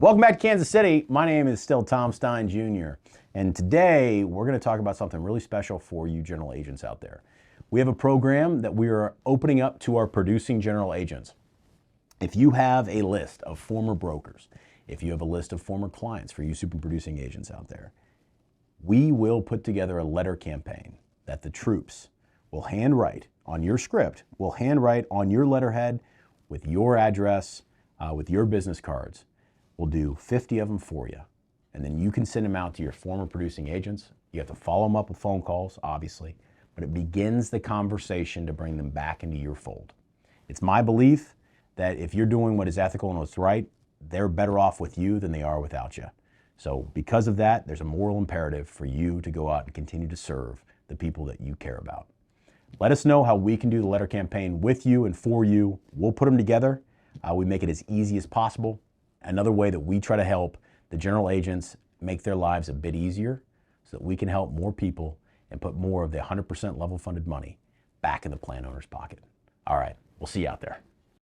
Welcome back to Kansas City. My name is still Tom Stein Jr. And today we're going to talk about something really special for you general agents out there. We have a program that we are opening up to our producing general agents. If you have a list of former brokers, if you have a list of former clients for you super producing agents out there, we will put together a letter campaign that the troops will handwrite on your script, will handwrite on your letterhead with your address, with your business cards. We'll do 50 of them for you. And then you can send them out to your former producing agents. You have to follow them up with phone calls, obviously, but it begins the conversation to bring them back into your fold. It's my belief that if you're doing what is ethical and what's right, they're better off with you than they are without you. So because of that, there's a moral imperative for you to go out and continue to serve the people that you care about. Let us know how we can do the letter campaign with you and for you. We'll put them together. We make it as easy as possible. Another way that we try to help the general agents make their lives a bit easier so that we can help more people and put more of the 100% level funded money back in the plan owner's pocket. All right, we'll see you out there.